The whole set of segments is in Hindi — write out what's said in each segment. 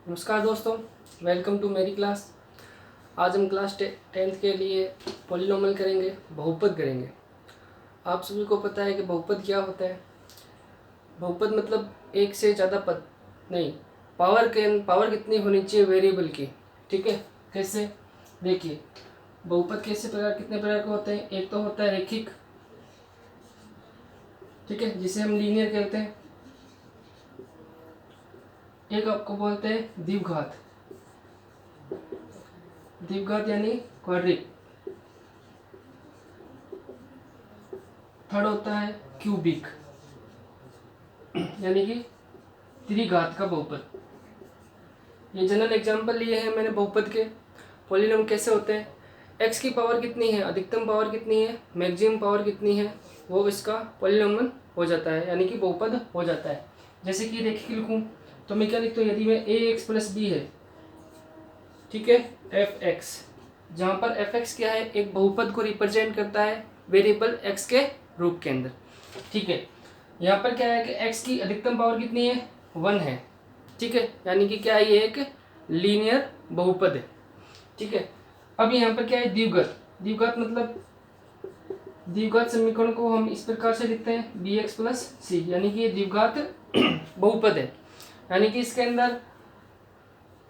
नमस्कार दोस्तों, वेलकम टू मेरी क्लास। आज हम क्लास 10th के लिए पॉलिनोमियल करेंगे, बहुपद करेंगे। आप सभी को पता है कि बहुपद क्या होता है। बहुपद मतलब एक से ज़्यादा पद नहीं, पावर कितनी होनी चाहिए वेरिएबल की। ठीक है, कैसे देखिए, बहुपद कितने प्रकार के होते हैं। एक तो होता है रैखिक, ठीक है, जिसे हम लीनियर कहते हैं। एक आपको बोलते हैं द्विघात, यानी क्वाड्रिक। थर्ड होता है क्यूबिक, यानी कि त्रिघात का बहुपद। ये जनरल एग्जांपल लिए हैं मैंने बहुपद के। पॉलिनोम कैसे होते हैं, एक्स की पावर कितनी है, अधिकतम पावर कितनी है, मैक्सिमम पावर कितनी है, वो इसका पॉलिनोमियल हो जाता है, यानी कि बहुपद हो जाता है। जैसे कि रैखिक लिखूँ तो मैं क्या लिखता हूँ, यदि मैं ए एक्स प्लस बी है, ठीक है, एफ एक्स, जहाँ पर एफ एक्स क्या है, एक बहुपद को रिप्रेजेंट करता है वेरिएबल एक्स के रूप के अंदर। ठीक है, यहाँ पर क्या है कि एक्स की अधिकतम पावर कितनी है, 1 है। ठीक है, यानी कि क्या है, ये एक लीनियर बहुपद है। ठीक है, अब यहाँ पर क्या है, द्विघात मतलब द्विघात समीकरण को हम इस प्रकार से लिखते हैं बी एक्स प्लस सी, यानी कि ये द्विघात बहुपद है। यानी कि इसके अंदर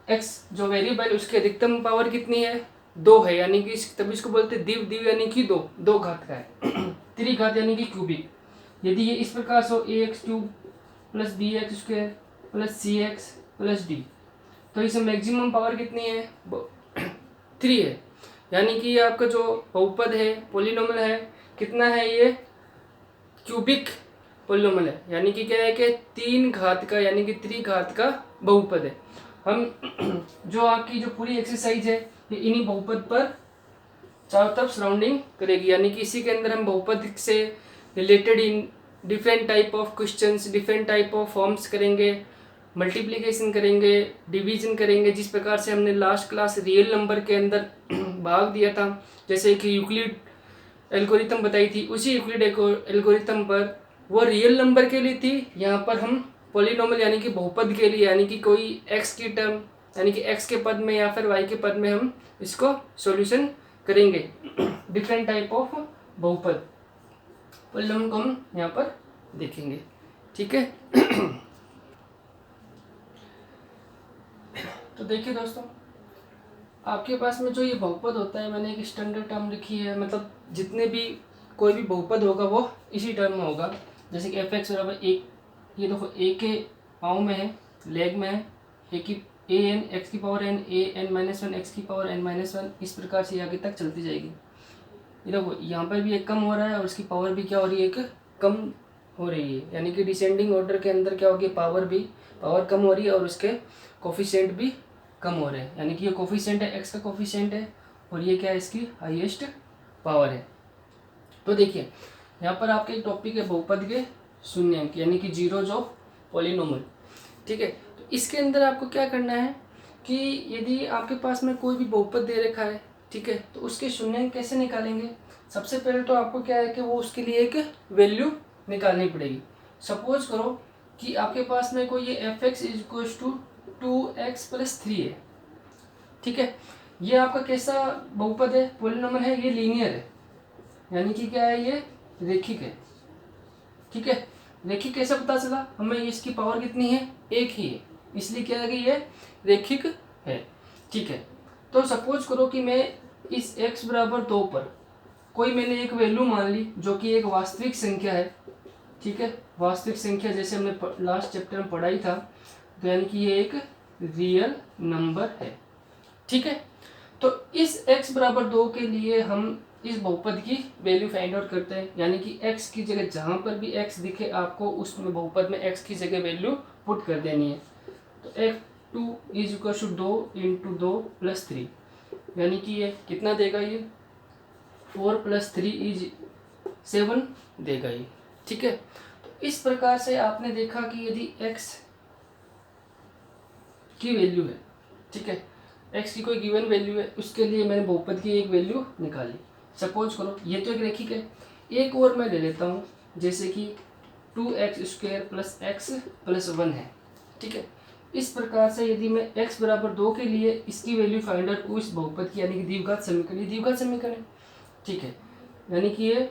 एक्स जो वेरिएबल उसकी अधिकतम पावर कितनी है, 2 है, यानी कि तभी इसको बोलते हैं द्विव, यानी कि दो घात का है। त्रिघात यानी कि क्यूबिक। यदि ये इस प्रकार से हो, a x cube plus b x square plus c x plus d, तो इसमें मैक्सिमम पावर कितनी है, 3 है। यानी कि ये आपका जो बहुपद है, पॉलिनोमियल है, कितना है, ये क्यूबिक पॉलिनोमियल है। यानी कि क्या है कि 3 घात का, यानी कि त्रिघात का बहुपद है। हम जो आपकी जो पूरी एक्सरसाइज है ये इन्हीं बहुपद पर चारों तरफ सराउंडिंग करेगी। यानी कि इसी के अंदर हम बहुपद से related in different type of questions, different type of forms करेंगे, मल्टीप्लिकेशन करेंगे, डिवीजन करेंगे, जिस प्रकार से हमने लास्ट क्लास रियल नंबर के अंदर भाग दिया था, जैसे कि यूक्लिड एल्गोरिथम बताई थी, उसी यूक्लिड एल्गोरिथम पर वो रियल नंबर के लिए थी। यहाँ पर हम पॉलिनोमियल यानी कि बहुपद के लिए, यानी कि कोई एक्स की टर्म, यानी कि एक्स के पद में या फिर वाई के पद में हम इसको सॉल्यूशन करेंगे। डिफरेंट टाइप ऑफ बहुपद पॉलिनोमियल को हम यहाँ पर देखेंगे। ठीक है। तो देखिए दोस्तों, आपके पास में जो ये बहुपद होता है, मैंने एक स्टैंडर्ड टर्म लिखी है, मतलब जितने भी कोई भी बहुपद होगा वो इसी टर्म में होगा। जैसे कि एफ एक्स बराबर एक, ये देखो ए के पाँव में है, लेग में है, ए की ए एन एक्स की power N, A N minus one x की पावर एन माइनस वन, इस प्रकार से आगे तक चलती जाएगी। ये देखो यहाँ पर भी एक कम हो रहा है और इसकी पावर भी क्या हो रही है, एक कम हो रही है। यानी कि डिसेंडिंग ऑर्डर के अंदर क्या होगी, पावर कम हो रही है और उसके कोफिशिएंट भी कम हो रहे हैं। यानी कि ये कोफिशिएंट है, एक्स का कोफिशिएंट है, और ये क्या है, इसकी हाईएस्ट पावर है। तो देखिए यहाँ पर आपके एक टॉपिक है बहुपद के शून्यांक, यानी कि जीरो जो पॉलिनोमियल। ठीक है, तो इसके अंदर आपको क्या करना है कि यदि आपके पास में कोई भी बहुपद दे रखा है, ठीक है, तो उसके शून्यांक कैसे निकालेंगे। सबसे पहले तो आपको क्या है कि वो उसके लिए एक वैल्यू निकालनी पड़ेगी। सपोज करो कि आपके पास में कोई ये F X is equal to 2x plus 3 है। ठीक है, ये आपका कैसा बहुपद है, पॉलिनोमियल है, ये लीनियर है, यानी कि क्या है, ये रैखिक है। ठीक है, रैखिक कैसे पता चला हमें, इसकी पावर कितनी है, एक ही है, इसलिए क्या है कि ये रैखिक है। ठीक है, तो सपोज करो कि मैं इस x बराबर 2 पर कोई मैंने एक वैल्यू मान ली जो कि एक वास्तविक संख्या है। ठीक है, वास्तविक संख्या जैसे हमने लास्ट चैप्टर में पढ़ाई था, तो यानी कि ये एक रियल नंबर है। ठीक है, तो इस x बराबर 2 के लिए हम इस बहुपद की वैल्यू फाइंड आउट करते हैं। यानी कि x की जगह जहाँ पर भी x दिखे आपको उसमें बहुपद में x की जगह वैल्यू पुट कर देनी है। तो f2 is equal to 2 into 2 plus 3, यानी कि ये कितना देगा, ये 4 प्लस 3 इज 7 देगा ये। ठीक है, तो इस प्रकार से आपने देखा कि यदि x की वैल्यू है, ठीक है, x की कोई गिवन वैल्यू है, उसके लिए मैंने बहुपद की एक वैल्यू निकाली। सपोज करो ये तो एक रैखिक है, एक और मैं ले लेता हूँ, जैसे कि 2x square plus x plus 1 है। ठीक है, इस प्रकार से यदि मैं x बराबर 2 के लिए इसकी वैल्यू फाइंड आउट करूँ इस बहुपद की, यानी कि द्विघात समीकरण, ये द्विघात समीकरण, ठीक है, यानी कि ये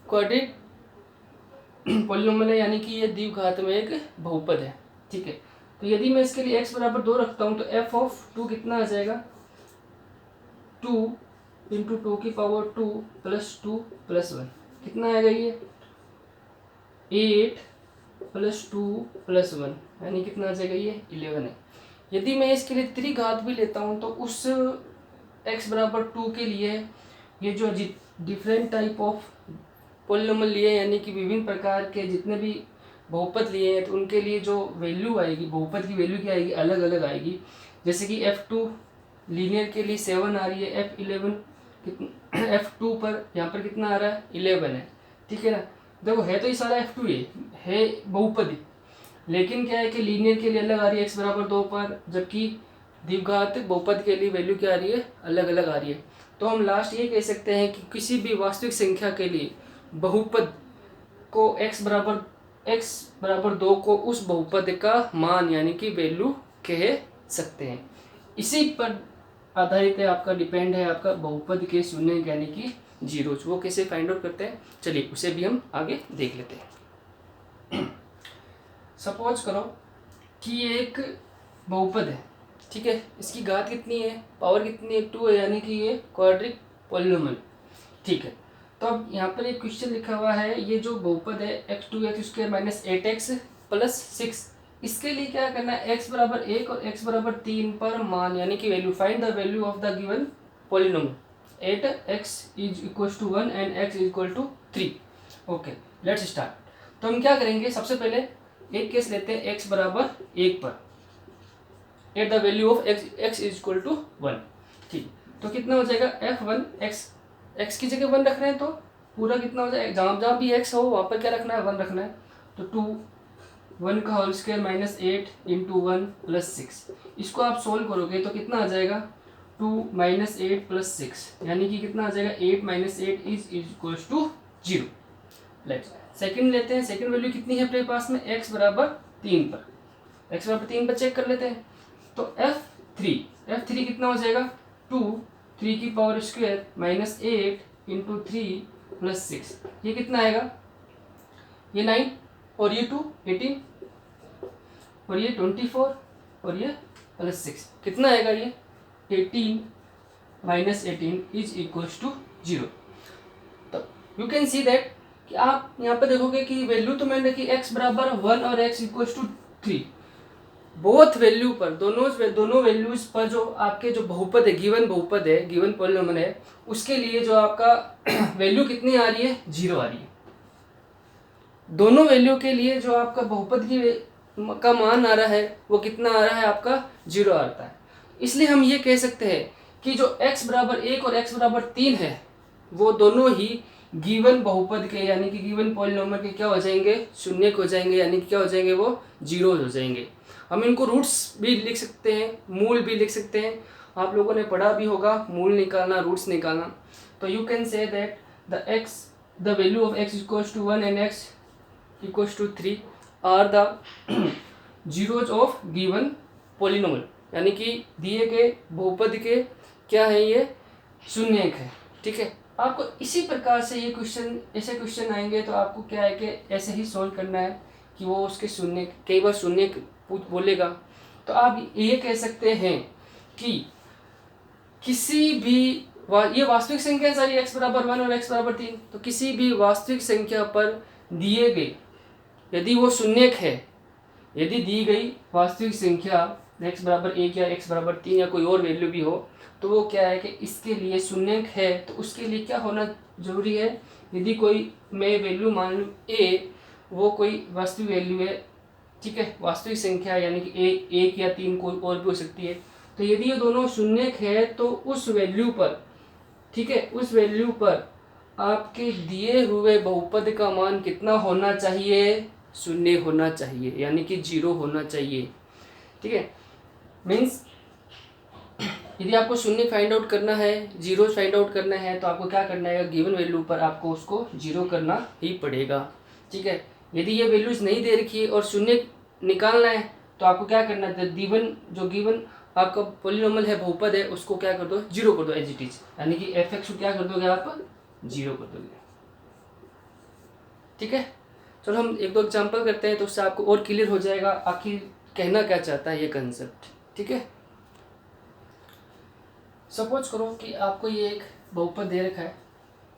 क्वाड्रेटिक पॉलिनोमियल है, यानी कि ये द्विघात में एक बहुपद है, ठीक है। तो यदि मैं इसके लिए x बराबर 2 रखता हूँ तो f(2) कितना आ जाएगा, 2 × 2 की पावर 2 + 2 + 1 कितना आएगा, ये 8 + 2 + 1 यानी कितना आ जाएगा, ये 11 है। यदि मैं इसके लिए त्रिघात भी लेता हूँ तो उस x बराबर 2 के लिए ये जो डिफरेंट टाइप ऑफ पॉलिनोमियल लिए, यानी कि विभिन्न प्रकार के जितने भी बहुपद लिए हैं, तो उनके लिए जो वैल्यू आएगी, बहुपद की वैल्यू क्या आएगी, अलग अलग आएगी। जैसे कि f2 लीनियर के लिए 7 आ रही है, f2 पर यहाँ पर कितना आ रहा है, 11 है, ठीक है ना। देखो है तो ये सारा f2 है बहुपद ही, लेकिन क्या है कि लीनियर के लिए अलग आ रही है x बराबर 2 पर, जबकि द्विघात बहुपद के लिए वैल्यू क्या आ रही है, अलग अलग आ रही है। तो हम लास्ट ये कह सकते हैं कि किसी भी वास्तविक संख्या के लिए बहुपद को x बराबर 2 को उस बहुपद का मान यानी कि वैल्यू कह सकते हैं। इसी पर आधारित है आपका, डिपेंड है आपका बहुपद के शून्य यानी कि जीरोज, वो कैसे फाइंड आउट करते हैं, चलिए उसे भी हम आगे देख लेते हैं। सपोज करो कि एक बहुपद है, ठीक है, इसकी घात कितनी है, पावर कितनी है, 2 है, यानी कि ये क्वाड्रेटिक पॉलिनोमियल, ठीक है। तो अब यहाँ पर एक क्वेश्चन लिखा हुआ है, ये जो बहुपद है x2x² - 8x + 6, इसके लिए क्या करना है, x बराबर 1 और x बराबर 3 पर मान यानी कि value, find the value of the given polynomial 8x = 1 and x = 3। Okay, let's start. तो हम क्या करेंगे, सबसे पहले एक केस लेते हैं x बराबर 1 पर, at the value of x = 1, ठीक। तो कितना हो जाएगा, f1 x की जगह 1 रख रहे हैं तो पूरा कितना हो जाएगा, जहाँ जहाँ भी x हो वहाँ पर क्या रखना है, 1 रखना है। तो 2 1 का होल स्क्वायर -8 × 1 + 6, इसको आप सोल्व करोगे तो कितना आ जाएगा, 2 - 8 + 6 यानी कि कितना आ जाएगा, 8 - 8 = 0। लेट्स सेकंड लेते हैं, सेकंड वैल्यू कितनी है अपने पास में, x बराबर 3 पर, x बराबर 3 पर चेक कर लेते हैं। तो f3 कितना हो जाएगा, 2 3 की पावर स्क्वायर -8 × 3 + 6, ये कितना आएगा, ये 9 और ये 2 18 और ये 24 और ये +6 कितना आएगा, ये 18 - 18 = 0। तो यू कैन सी दैट कि आप यहाँ पे देखोगे कि वैल्यू तो मैंने रखी x बराबर 1 और x = 3, बोथ वैल्यू पर, दोनों वैल्यूज पर जो आपके जो बहुपद है, गिवन बहुपद है, गिवन पॉलिनोमियल है, उसके लिए जो आपका वैल्यू कितनी आ रही है, 0 आ रही है। दोनों वैल्यू के लिए जो आपका बहुपद का मान आ रहा है वो कितना आ रहा है, आपका 0 आता है। इसलिए हम ये कह सकते हैं कि जो x बराबर 1 और x बराबर 3 है, वो दोनों ही गिवन बहुपद के यानी कि गिवन पॉलिनोमियल के क्या हो जाएंगे, शून्य हो जाएंगे, यानी कि क्या हो जाएंगे, वो 0 हो जाएंगे। हम इनको रूट्स भी लिख सकते हैं, मूल भी लिख सकते हैं, आप लोगों ने पढ़ा भी होगा मूल निकालना, रूट्स निकालना। तो you can say that the value of x = 1 and x = 3 are the zeros of given polynomial, यानी कि दिए गए बहुपद के क्या है, ये शून्यक है, ठीक है। आपको इसी प्रकार से ये क्वेश्चन, ऐसे क्वेश्चन आएंगे तो आपको क्या है कि ऐसे ही सॉल्व करना है कि वो उसके शून्य, कई बार शून्य बोलेगा तो आप ये कह सकते हैं कि किसी भी ये वास्तविक संख्या सारी x बराबर 1 और x बराबर 3, तो किसी भी वास्तविक संख्या पर दिए गए, यदि वो शून्यक है, यदि दी गई वास्तविक संख्या x बराबर 1 या x बराबर 3 या कोई और वैल्यू भी हो, तो वो क्या है कि इसके लिए शून्यक है, तो उसके लिए क्या होना जरूरी है, यदि कोई मैं वैल्यू मान लूँ a, वो कोई वास्तविक वैल्यू है, ठीक है, वास्तविक संख्या यानी कि 1 या 3 कोई और भी हो सकती है। तो यदि ये दोनों शून्यक है तो उस वैल्यू पर, ठीक है, उस वैल्यू पर आपके दिए हुए बहुपद का मान कितना होना चाहिए, शून्य होना चाहिए, यानी कि 0 होना चाहिए, ठीक है। मीन्स यदि आपको शून्य फाइंड आउट करना है, 0 फाइंड आउट करना है, तो आपको क्या करना है, गिवन वैल्यू पर आपको उसको 0 करना ही पड़ेगा, ठीक है। यदि ये वैल्यूज नहीं दे रखी है और शून्य निकालना है, तो आपको क्या करना है, गिवन जो गिवन आपका पॉलिनॉमियल है, बहुपद है, उसको क्या कर दो, जीरो कर दो एज इट इज, यानी कि एफ एक्स को क्या कर दोगे आप, जीरो कर दोगे। ठीक है, चलो हम एक दो एग्जांपल करते हैं तो उससे आपको और क्लियर हो जाएगा आखिर कहना क्या चाहता है ये कंसेप्ट। ठीक है, सपोज करो कि आपको ये एक बहुपद दे रखा है,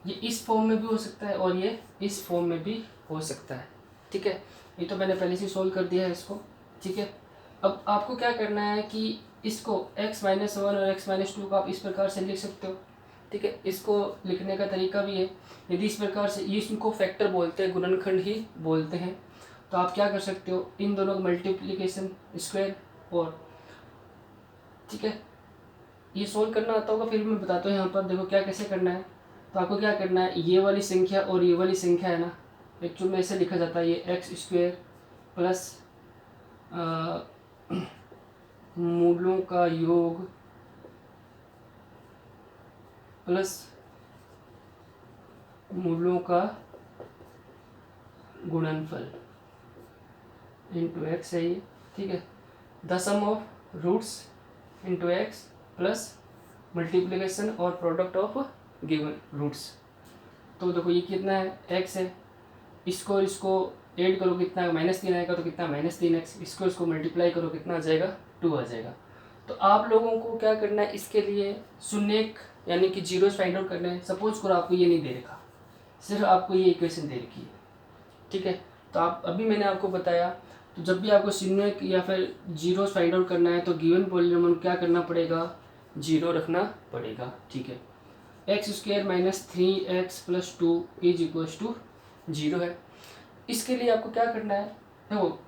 ये इस फॉर्म में भी हो सकता है और ये इस फॉर्म में भी हो सकता है। ठीक है, ये तो मैंने पहले से सोल्व कर दिया है इसको। ठीक है, अब आपको क्या करना है कि इसको x-1 और x-2 को आप इस प्रकार से लिख सकते हो। ठीक है, इसको लिखने का तरीका भी है, यदि इस प्रकार से, ये इसको फैक्टर बोलते हैं, गुणनखंड ही बोलते हैं, तो आप क्या कर सकते हो, इन दोनों का मल्टीप्लिकेशन स्क्वायर और, ठीक है, ये सोल्व करना आता होगा, फिर मैं बताता हूँ यहाँ पर देखो क्या कैसे करना है। तो आपको क्या करना है, ये वाली संख्या और ये वाली संख्या है ना, एक्चुअल में ऐसे लिखा जाता है, ये एक्स स्क्वायर प्लस मूलों का योग प्लस मूलों का गुणनफल इंटू एक्स है ये। ठीक है, the sum of roots into x plus multiplication और प्रोडक्ट ऑफ गिवन रूट्स। तो देखो ये कितना है, एक्स है, इसको ऐड करो कितना, -3 आएगा, तो कितना -3x, इसको मल्टीप्लाई करो कितना आ जाएगा, 2 आ जाएगा। तो आप लोगों को क्या करना है, इसके लिए शून्य यानी कि जीरोस फाइंड आउट करना है। सपोज करो आपको ये नहीं दे रखा, सिर्फ आपको ये इक्वेशन दे रखी है। ठीक है, तो आप अभी मैंने आपको बताया, तो जब भी आपको शून्य या फिर जीरोस फाइंड आउट करना है तो गिवन पॉलिनोमियल क्या करना पड़ेगा, जीरो रखना पड़ेगा। ठीक है, x² - 3x + 2 = 0 है। इसके लिए आपको क्या करना है, देखो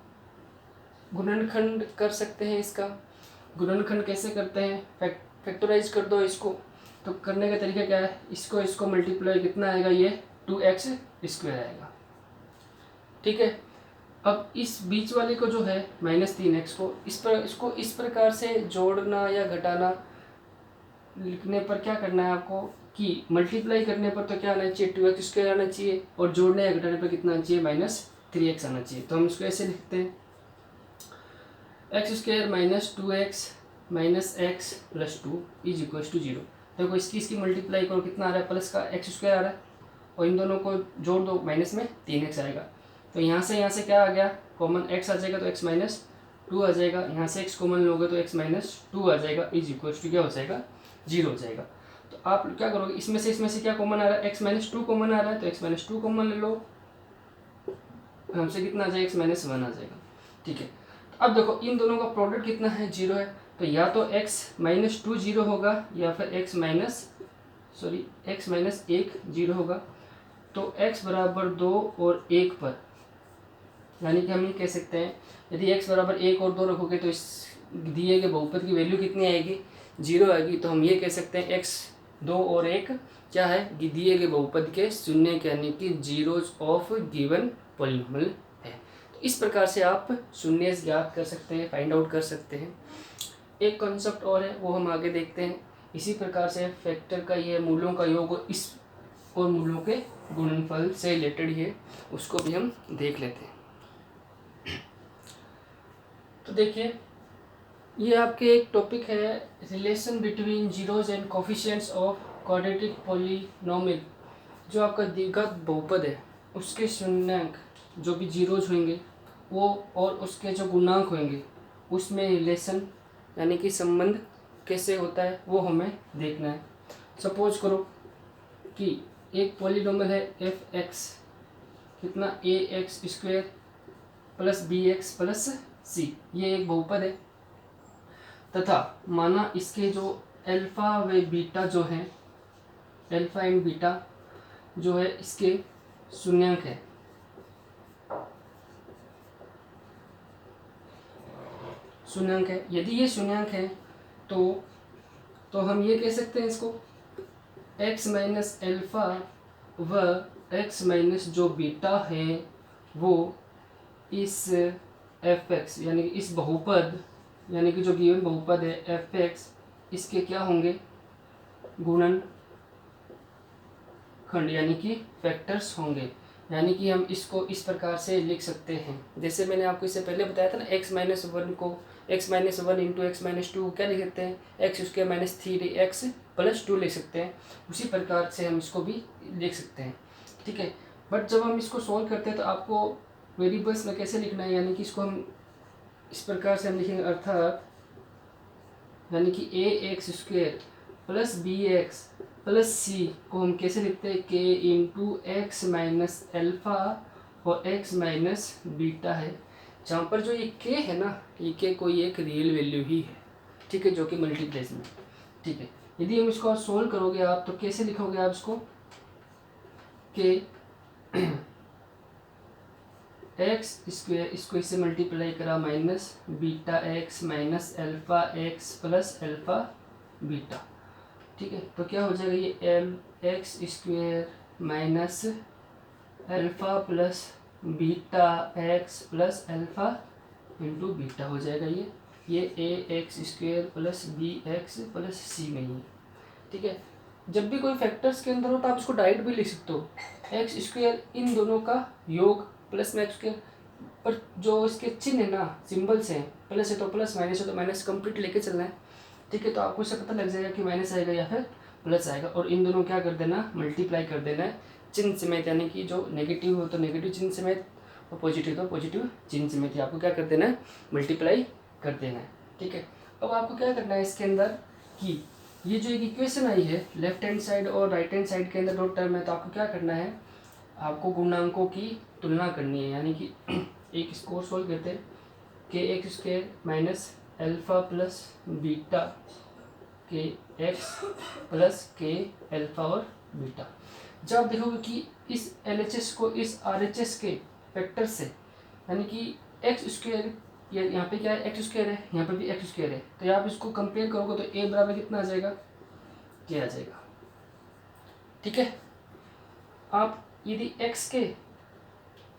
गुणनखंड कर सकते हैं इसका। गुणनखंड कैसे करते हैं, फैक्टराइज कर दो इसको। तो करने का तरीका क्या है, इसको मल्टीप्लाई कितना आएगा, ये 2x² आएगा। ठीक है, अब इस बीच वाले को जो है -3x को इसको इस प्रकार से जोड़ना या घटाना, लिखने पर क्या करना है आपको कि मल्टीप्लाई करने पर तो क्या आना चाहिए, 2x² आना चाहिए, और जोड़ने या घटाने पर कितना आना चाहिए, -3x आना चाहिए। तो हम इसको ऐसे लिखते हैं, x² - 2x - x + 2 = 0। देखो इसकी मल्टीप्लाई करो कितना आ रहा है, प्लस का x² आ रहा है, और इन दोनों को जोड़ दो, माइनस में 3x आएगा। तो यहाँ से क्या आ गया, कॉमन x आ जाएगा, तो x - 2 आ जाएगा। यहाँ से x कॉमन लोगे तो x - 2 आ जाएगा, = क्या हो जाएगा, 0 हो जाएगा। तो आप क्या करोगे, इसमें से क्या कॉमन आ रहा है, x - 2 कॉमन आ रहा है, तो x - 2 कॉमन ले लो, हमसे कितना आ जाएगा, x - 1 आ जाएगा। ठीक है, तो अब देखो इन दोनों का प्रोडक्ट कितना है, 0 है। तो या तो x - 2 0 होगा, या फिर x - 1 0 होगा। तो x = 2 और 1 पर, यानी कि हम ये कह सकते हैं, यदि x = 1 और 2 रखोगे तो इस दिए गए बहुपद की वैल्यू कितनी आएगी, 0 आएगी। तो हम ये कह सकते हैं x 2 और 1 क्या है, दिए गए बहुपद के शून्य के, यानी कि जीरोज ऑफ गिवन पॉलिनोमियल है। तो इस प्रकार से आप शून्य ज्ञात कर सकते हैं, फाइंड आउट कर सकते हैं। एक कॉन्सेप्ट और है, वो हम आगे देखते हैं। इसी प्रकार से फैक्टर का ये मूलों का योग इस और मूलों के गुणनफल से रिलेटेड ही है, उसको भी हम देख लेते हैं। तो देखिए, ये आपके एक टॉपिक है, relation between zeros and coefficients of quadratic polynomial. जो आपका द्विघात बहुपद है उसके शून्याङ्क जो भी जीरोज होंगे वो, और उसके जो गुणांक होंगे उसमें रिलेशन यानी कि संबंध कैसे होता है वो हमें देखना है। सपोज करो कि एक पॉलिनोमियल है f(x), कितना ax² + bx + c, ये एक बहुपद है, तथा माना इसके जो अल्फा व बीटा जो हैं, अल्फा एंड बीटा जो है इसके शून्याङ्क है। शून्याङ्क है, यदि ये शून्याङ्क है तो हम ये कह सकते हैं इसको x - अल्फा व x - जो बीटा है वो इस f(x) यानी कि इस बहुपद, यानी कि जो गिवन बहुपद है f(x), इसके क्या होंगे, गुणनखंड यानी कि फैक्टर्स होंगे। यानी कि हम इसको इस प्रकार से लिख सकते हैं, जैसे मैंने आपको इससे पहले बताया था ना, x-1 को x-1 इंटू x-2 क्या लिख सकते हैं, x²-3x+2 लिख सकते हैं। उसी प्रकार से हम इसको भी लिख सकते हैं, ठीक है। बट जब हम इसको सॉल्व करते हैं तो आपको वेरिएबल्स में कैसे लिखना है, यानी कि इसको हम इस प्रकार से हम लिखेंगे, अर्थात यानी कि ax² plus bx plus c को हम कैसे लिखते हैं, k into x minus alpha और x माइनस बीटा है, जहाँ पर जो ये k है ना, ये k कोई एक रियल वैल्यू ही है, ठीक है, जो कि मल्टीप्लेस में, ठीक है। यदि हम इसको सोल्व करोगे आप तो कैसे लिखोगे आप इसको, k x², इसको इससे मल्टीप्लाई करा minus beta x minus alpha x plus alpha beta, ठीक है। तो क्या हो जाएगा, ये x² minus alpha plus beta x plus alpha into beta हो जाएगा, ये ax² plus bx plus c में ही, ठीक है। जब भी कोई फैक्टर्स के अंदर हो तो आप इसको डायरेक्ट भी लिख सकते हो, x² इन दोनों का योग प्लस में x², पर जो इसके चिन्ह है ना, सिंबल्स हैं, प्लस है तो प्लस, माइनस है तो माइनस, कंप्लीट लेके चलना है, ठीक है। तो आपको इससे पता लग जाएगा कि माइनस आएगा या फिर प्लस आएगा, और इन दोनों क्या कर देना, मल्टीप्लाई कर देना है चिन्ह समेत, यानी कि जो नेगेटिव हो तो नेगेटिव चिन्ह समेत और पॉजिटिव तो पॉजिटिव चिन्ह समेत, आपको क्या कर देना है, मल्टीप्लाई कर देना है, ठीक है। अब आपको क्या करना है इसके अंदर कि ये जो एक इक्वेशन आई है लेफ्ट हैंड साइड और राइट हैंड साइड के अंदर दो टर्म है, तो आपको क्या करना है, आपको गुणांकों की तुलना करनी है, यानी कि एक इसको और सोल्व करते हैं, kx² minus alpha plus beta kx plus k alpha और बीटा। जब आप देखोगे कि इस LHS को इस RHS के फैक्टर से, यानी कि x², ये यहाँ पे क्या है, x² है, यहाँ पे भी x² है, तो आप इसको कंपेयर करोगे तो a बराबर कितना आ जाएगा, क्या आ जाएगा, ठीक है। आप यदि x के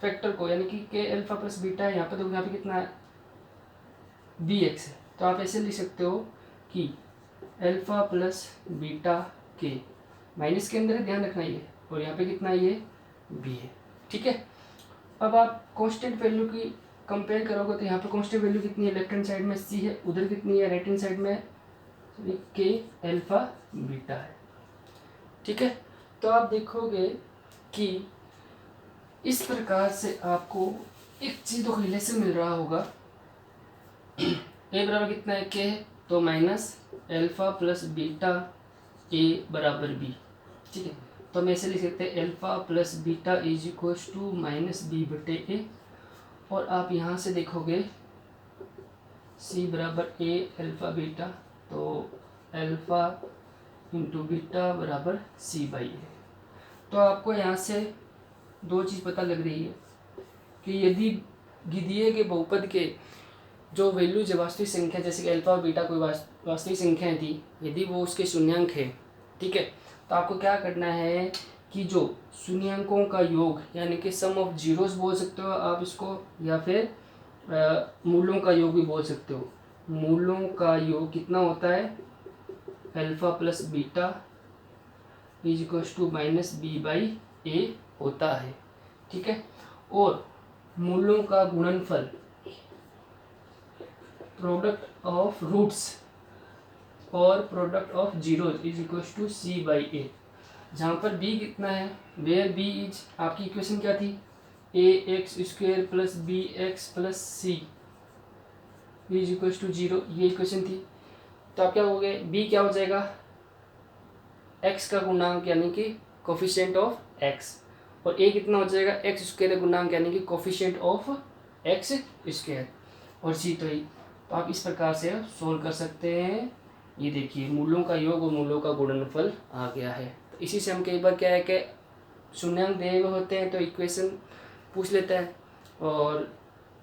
फैक्टर को, यानी कि k एल्फ़ा प्लस बीटा है, यहाँ पे देखो, यहाँ पे कितना है, bx है, तो आप ऐसे लिख सकते हो कि alpha plus beta k, minus के अंदर है, ध्यान रखना ये, और यहाँ पे कितना है, ये b है, ठीक है। अब आप कांस्टेंट वैल्यू की कंपेयर करोगे तो यहाँ पे कांस्टेंट वैल्यू कितनी है, लेफ्ट हैंड साइड में c है, उधर कितनी है, राइट हैंड साइड में k एल्फ़ा बीटा है, ठीक है। तो आप देखोगे कि इस प्रकार से आपको एक चीज़ तो रिलेशन मिल रहा होगा, a बराबर कितना है, k है, तो minus alpha plus beta a बराबर b, ठीक है। तो हम ऐसे लिख सकते हैं, alpha plus beta is equals to minus b बटे a, और आप यहाँ से देखोगे c बराबर a एल्फ़ा बीटा, तो एल्फ़ा इंटू बीटा बराबर c बाई a। तो आपको यहाँ से दो चीज़ पता लग रही है कि यदि दिए गए बहुपद के जो वैल्यू है वास्तविक संख्या, जैसे कि अल्फा और बीटा कोई वास्तविक संख्याएं थी, यदि वो उसके शून्यांक है, ठीक है, तो आपको क्या करना है कि जो शून्यांकों का योग, यानी कि सम ऑफ जीरोस बोल सकते हो आप इसको, या फिर मूलों का योग भी बोल सकते हो। मूलों का योग कितना होता है, alpha plus beta is equals to minus b by a होता है, ठीक है। और मूलों का गुणनफल, प्रोडक्ट ऑफ रूट्स और product of zeros is equals to c by a, जहाँ पर b कितना है, वेयर b इज, आपकी इक्वेशन क्या थी, ax² plus b x plus c is equals to 0, ये इक्वेशन थी। तो आप क्या हो गए, b क्या हो जाएगा, x का गुणांक यानी कि कोफिशिएंट ऑफ x, और a कितना हो जाएगा, x² गुणांक यानी कि कोफिशिएंट ऑफ x², और c तो ही। तो आप इस प्रकार से सोल्व कर सकते हैं। ये देखिए मूलों का योग और मूलों का गुणनफल आ गया है। तो इसी से हम कई बार क्या है कि शून्यांक दिए हुए होते हैं तो इक्वेशन पूछ लेता है, और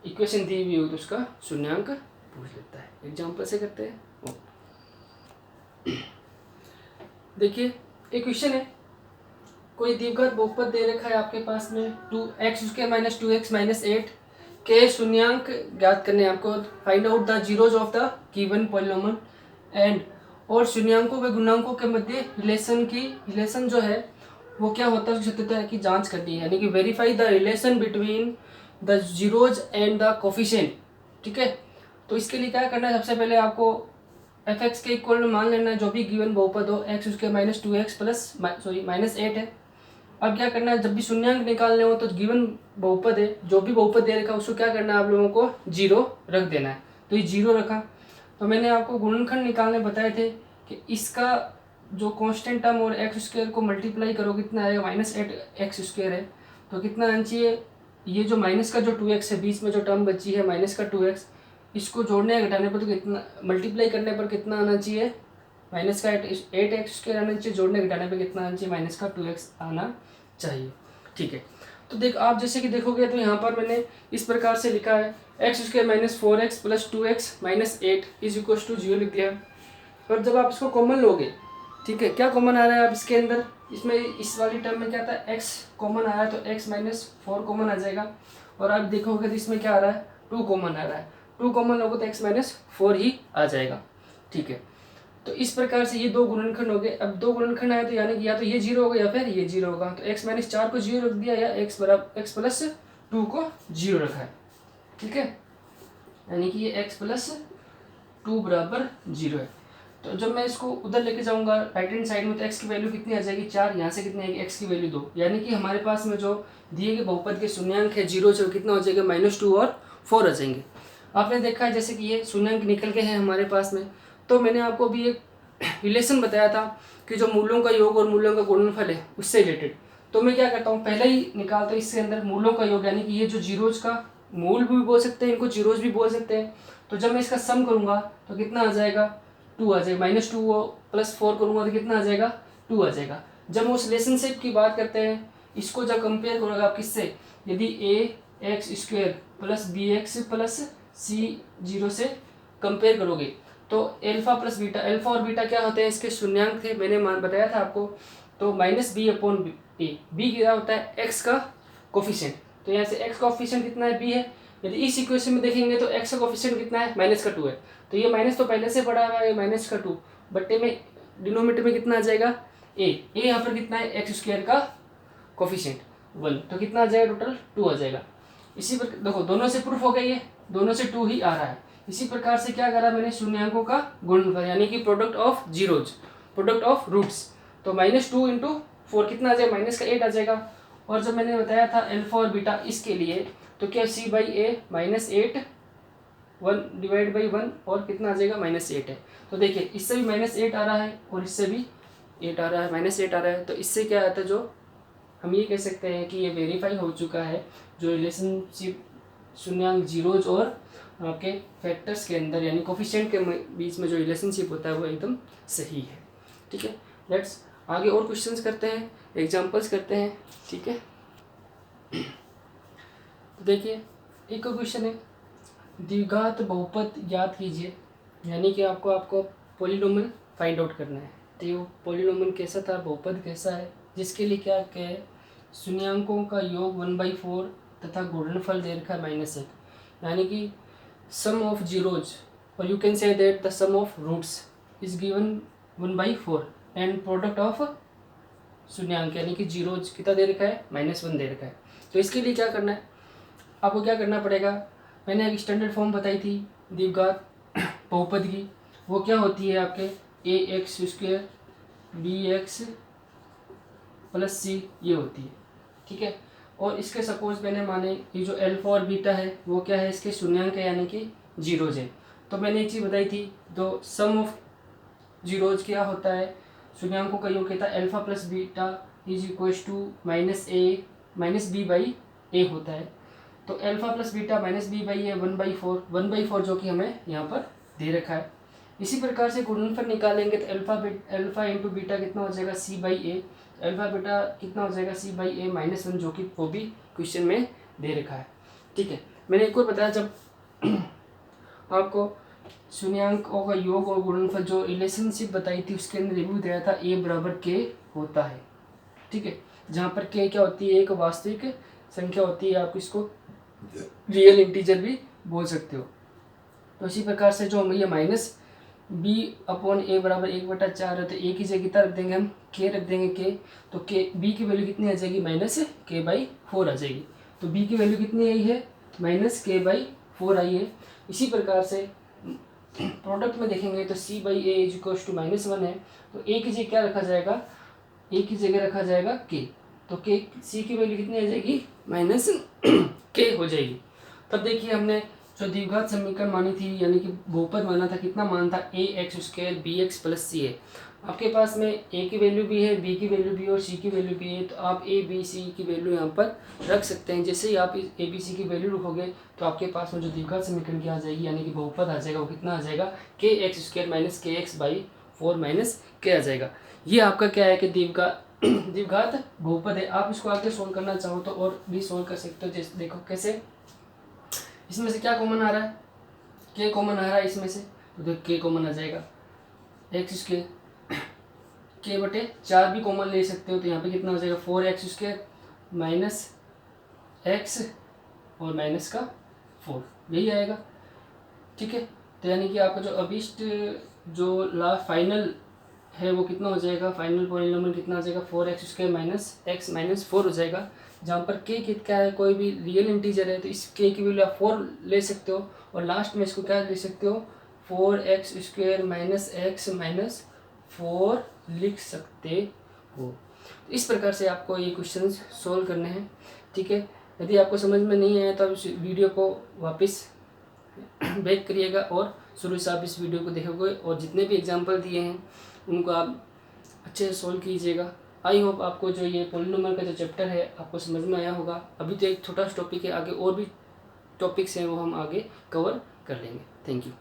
इक्वेशन दी हुई हो तो उसका शून्यांक पूछ लेता है। एग्जाम्पल से करते हैं। देखिए एक क्वेश्चन है, कोई द्विघात बहुपद दे रखा है आपके पास में 2x² माइनस 2x माइनस 8 के शून्यांक ज्ञात करने आपको, find out the zeros of the given polynomial and, और शून्यांकों व गुणांकों के मध्य रिलेशन जो है वो क्या होता है, उसकी सत्यता की जांच करनी है, यानी कि verify the relation between the zeros and the coefficient. ठीक है, तो इसके लिए क्या करना है, सबसे पहले आपको एफ एक्स के इक्वल मान लेना है जो भी गिवन बहुपद हो, एक्स उसके माइनस 2x प्लस -8 है। अब क्या करना है, जब भी शून्यांक निकालने हो तो गिवन बहुपद है, जो भी बहुपद दे रखा है उसको क्या करना है, आप लोगों को 0 रख देना है। तो ये 0 रखा। तो मैंने आपको गुणनखंड निकालने बताए थे कि इसका जो कांस्टेंट टर्म और एक्स स्क्वायर को मल्टीप्लाई करो कितना आएगा, -8x² है। तो कितना आना चाहिए, ये जो माइनस का जो 2x है, बीच में जो टर्म बची है माइनस का 2x, इसको जोड़ने या घटाने पर तो कितना, मल्टीप्लाई करने पर कितना आना चाहिए, माइनस का 8x² आना चाहिए, जोड़ने घटाने पर कितना आना चाहिए, माइनस का 2x आना चाहिए। ठीक है, तो देख आप जैसे कि देखोगे तो यहाँ पर मैंने इस प्रकार से लिखा है, x² - 4x + 2x - 8 = 0 लिख दिया। और जब आप इसको कॉमन लोगे, ठीक है, क्या कॉमन आ रहा है आप इसके अंदर, इसमें इस वाली टर्म में क्या था, x कॉमन आ रहा है, तो x - 4 कॉमन आ जाएगा। और आप देखोगे तो इसमें क्या आ रहा है, 2 कॉमन आ रहा है, 2 कॉमन लोगे तो x - 4 ही आ जाएगा। ठीक है, तो इस प्रकार से ये दो गुणनखंड हो गए। अब दो गुणनखंड आए तो यानी कि या तो ये 0 होगा या फिर ये 0 होगा। तो x - 4 को 0 रख दिया, या x + 2 को 0 रखा है। ठीक है, यानी कि ये x + 2 = 0 है। तो जब मैं इसको उधर लेके जाऊंगा राइट हैंड साइड में, तो x की वैल्यू कितनी आ जाएगी, 4। यहाँ से कितनी आएगी, x की वैल्यू 2। यानी कि हमारे पास में जो दिए गए बहुपद के शून्यांक है 0 से कितना हो जाएगा, -2 और 4 आ जाएंगे। आपने देखा है जैसे कि ये शून्यांक निकल के हैं हमारे पास में। तो मैंने आपको भी एक रिलेशन बताया था कि जो मूलों का योग और मूलों का गुणनफल है उससे रिलेटेड। तो मैं क्या करता हूँ, पहले ही निकालता हूँ इसके अंदर मूलों का योग, यानी कि ये जो जीरोज का मूल भी बोल सकते हैं, इनको जीरोज भी बोल सकते हैं। तो जब मैं इसका सम करूँगा तो कितना आ जाएगा, 2 आ जाएगा। -2 + 4 करूँगा तो कितना आ जाएगा, 2 आ जाएगा। जब हम उस रिलेशनशिप की बात करते हैं, इसको जब कंपेयर करोगे आप किससे, यदि ax² + bx + c0 से कंपेयर करोगे तो अल्फा प्लस बीटा, अल्फा और बीटा क्या होते हैं, इसके शून्यांक थे, मैंने मान बताया था आपको। तो -b/a, b क्या होता है, x का कोफिशिएंट। तो यहाँ से x का कोफिशिएंट कितना है, b है। यदि इस इक्वेशन में देखेंगे तो x का कोफिशिएंट कितना है, -2 है। तो ये माइनस तो पहले से पड़ा हुआ है, -2 बट्टे में डिनोमिनेटर में कितना आ जाएगा, a यहाँ पर कितना है, x² का कोफिशिएंट 1। तो कितना आ जाएगा, टोटल 2 आ जाएगा। इसी पर देखो दोनों से प्रूफ हो गया, ये दोनों से 2 ही आ रहा है। इसी प्रकार से क्या करा मैंने, शून्यांकों का गुणनफल, यानी कि product of zeros, product of roots. तो -2 × 4 कितना आ जाएगा, -8 आ जाएगा। और जब मैंने बताया था अल्फा और बीटा इसके लिए, तो क्या c/a -8 1/1 और कितना आ जाएगा, -8 है। तो देखिए इससे भी -8 आ रहा है और इससे भी 8 आ रहा है, -8 आ रहा है। तो इससे क्या आता है, जो हम ये कह सकते हैं कि ये वेरीफाई हो चुका है, जो रिलेशनशिप शून्यांक जीरोज और आपके फैक्टर्स के अंदर यानी कोफिशिएंट के बीच में जो रिलेशनशिप होता है वो एकदम सही है। ठीक है, लेट्स आगे और क्वेश्चंस करते हैं, एग्जांपल्स करते हैं। ठीक है, तो देखिए एक क्वेश्चन है, द्विघात बहुपद ज्ञात कीजिए, यानी कि आपको पॉलीनोमियल फाइंड आउट करना है। तो ये पॉलीनोमियल कैसा था, बहुपद कैसा है, जिसके लिए क्या कहे, शून्यांकों का योग 1/4 तथा गुणनफल दे रखा है -1, यानी कि सम ऑफ जीरोज, और you can say that the sum of roots is given 1/4 and product of शून्यांक यानी कि जीरोज कितना दे रखा है, -1 दे रखा है। तो इसके लिए क्या करना है, आपको क्या करना पड़ेगा, मैंने एक स्टैंडर्ड फॉर्म बताई थी द्विघात बहुपद की, वो क्या होती है आपके ax² bx + c ये होती है। ठीक है, और इसके सपोज मैंने माने ये जो अल्फा और बीटा है वो क्या है, इसके शून्यांक है यानी कि जीरोज है। तो मैंने एक चीज़ बताई थी, तो सम ऑफ जीरोज क्या होता है, शून्यांकों का योग कहता है अल्फा + बीटा = -b/a होता है। तो अल्फा + बीटा -b/a 1/4 जो कि हमें यहाँ पर दे रखा है। इसी प्रकार से गुणनफल निकालेंगे तो अल्फा × बीटा कितना हो जाएगा, c/a, अल्फा बीटा कितना हो जाएगा, c/a -1 जो कि वो भी क्वेश्चन में दे रखा है। ठीक है, मैंने एक और बताया, जब आपको शून्यांकों का योग और गुणनफल जो रिलेशनशिप बताई थी उसके अंदर रिव्यू दिया था a = k होता है। ठीक है, जहाँ पर k क्या होती है, एक वास्तविक संख्या होती है, आप इसको रियल इंटीजर भी बोल सकते हो। तो इसी प्रकार से जो हम ये b अपॉन a बराबर 1/4 है, तो a की जगह कितना रख देंगे हम, k रख देंगे k। तो k b की वैल्यू कितनी आ जाएगी, -k/4 आ जाएगी। तो b की वैल्यू कितनी आई है, -k/4 आई है। इसी प्रकार से प्रोडक्ट में देखेंगे तो c/a = -1 है, तो a की जगह क्या रखा जाएगा, a की जगह रखा जाएगा k। तो k c की वैल्यू कितनी आ जाएगी, -k हो जाएगी। तब देखिए हमने जो द्विघात समीकरण मानी थी, यानी कि बहुपद माना था, कितना मान था, ax² bx + c है। आपके पास में a की वैल्यू भी है, b की वैल्यू भी है और c की वैल्यू भी है, तो आप a b c की वैल्यू यहाँ पर रख सकते हैं। जैसे ही आप इस a b c की वैल्यू रखोगे तो आपके पास में जो द्विघात समीकरण की आ जाएगी, यानी कि बहुपद आ जाएगा, वो कितना आ जाएगा, kx² - kx/4 - k आ जाएगा। ये आपका क्या है कि द्विघात बहुपद है। आप इसको आगे सोल्व करना चाहो तो और भी सोल्व कर सकते हो। जैसे देखो कैसे, इसमें से क्या कॉमन आ रहा है, k कॉमन आ रहा है इसमें से, तो देखो k कॉमन आ जाएगा, x² k/4 भी कॉमन ले सकते हो, तो यहाँ पे कितना हो जाएगा, 4x² - x और -4 यही आएगा। ठीक है, तो यानी कि आपका जो अभिष्ट जो फाइनल है वो कितना हो जाएगा, फाइनल पॉलिनोमियल कितना हो जाएगा, 4x² - x - 4 हो जाएगा। जहाँ पर k क्या है, कोई भी रियल इंटीजर है, तो इस k की वैल्यू आप 4 ले सकते हो और लास्ट में इसको क्या ले सकते हो, 4x² - x - 4 लिख सकते हो। इस प्रकार से आपको ये क्वेश्चन सोल्व करने हैं। ठीक है, यदि आपको समझ में नहीं आया तो आप इस वीडियो को वापस बैक करिएगा और शुरू से आप इस वीडियो को देखोगे और जितने भी एग्जाम्पल दिए हैं उनको आप अच्छे से सोल्व कीजिएगा। आई होप आपको जो ये पॉलिनोमियल का जो चैप्टर है आपको समझ में आया होगा। अभी तो एक छोटा सा टॉपिक है, आगे और भी टॉपिक्स हैं वो हम आगे कवर कर लेंगे। Thank you.